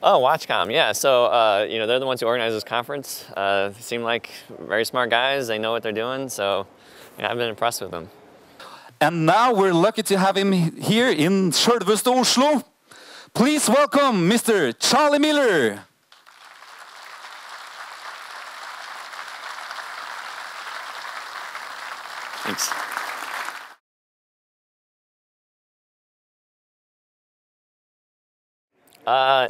Oh, Watchcom, yeah. So, you know, they're the ones who organize this conference. They seem like very smart guys. They know what they're doing. So, yeah, I've been impressed with them. And now we're lucky to have him here in selveste Oslo. Please welcome Mr. Charlie Miller. Thanks.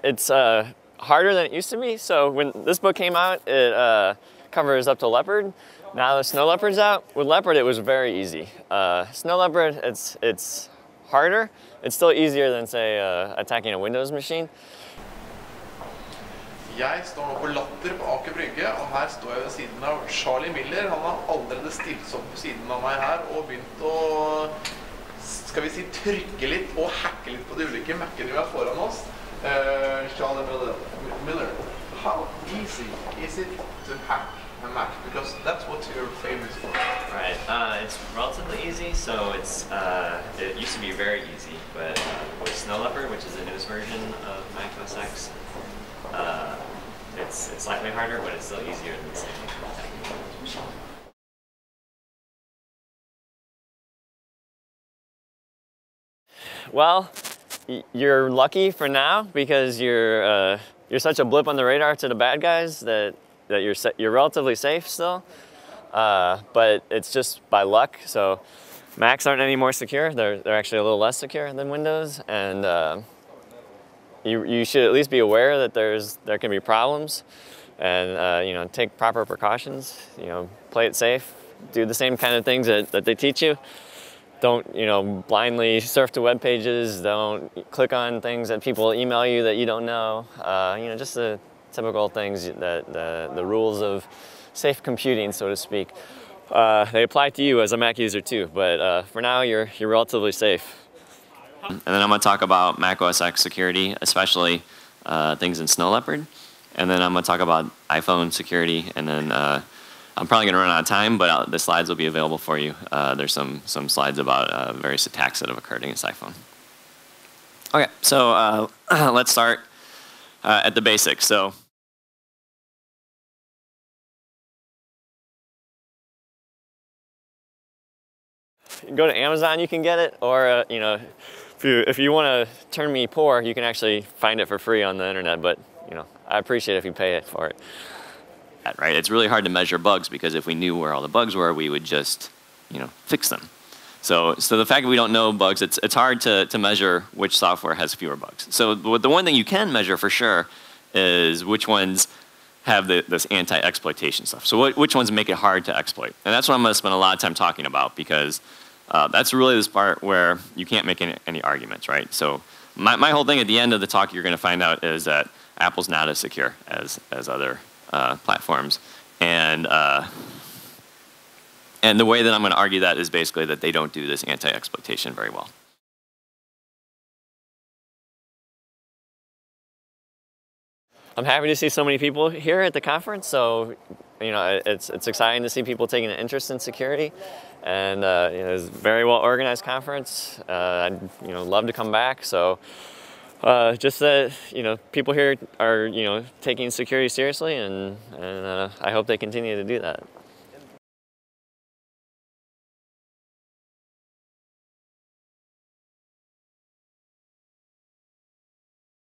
It's harder than it used to be. So when this book came out, it covers up to leopard. Now the snow leopard's out. With leopard, it was very easy. Snow leopard, it's harder. It's still easier than, say, attacking a Windows machine. Jeg står nå på Latter på Aker Brygge, og her står jeg ved siden av Charlie Miller. Han har allerede stilt seg opp på siden av meg her og begynt å, skal vi si, trykke litt og hacke litt på de ulike Mac'ene vi har foran oss. Charlie Miller, how easy is it to hack a Mac? Because that's what you're famous for. Right. It's relatively easy. So it used to be very easy, but with Snow Leopard, which is the newest version of Mac OS X, it's slightly harder, but it's still easier than the same machine. Well, you're lucky for now because you're such a blip on the radar to the bad guys that you're relatively safe still. But it's just by luck. So Macs aren't any more secure. They're actually a little less secure than Windows, and you should at least be aware that there can be problems, and you know, take proper precautions. You know, play it safe. Do the same kind of things that they teach you. Don't, you know, blindly surf to web pages. Don't click on things that people email you that you don't know. You know, just the typical things that the rules of safe computing, so to speak. They apply to you as a Mac user too, but for now you're relatively safe. And then I'm going to talk about Mac OS X security, especially things in Snow Leopard. And then I'm going to talk about iPhone security, and then I'm probably going to run out of time, but the slides will be available for you. There's some slides about various attacks that have occurred against iPhone. Okay, so let's start at the basics. So, you can go to Amazon, you can get it, or you know, if you want to turn me poor, you can actually find it for free on the internet. But you know, I appreciate it if you pay it for it. Right? It's really hard to measure bugs because if we knew where all the bugs were, we would just, you know, fix them. So the fact that we don't know bugs, it's hard to measure which software has fewer bugs. So the one thing you can measure for sure is which ones have this anti-exploitation stuff. So which ones make it hard to exploit? And that's what I'm going to spend a lot of time talking about, because that's really this part where you can't make any arguments, right? So my whole thing at the end of the talk you're going to find out is that Apple's not as secure as other platforms, and the way that I'm going to argue that is basically that they don't do this anti-exploitation very well. I'm happy to see so many people here at the conference. So, you know, it's exciting to see people taking an interest in security, and you know, it's a very well organized conference. I'd, you know, love to come back. So. Just that, you know, people here are, you know, taking security seriously, and I hope they continue to do that.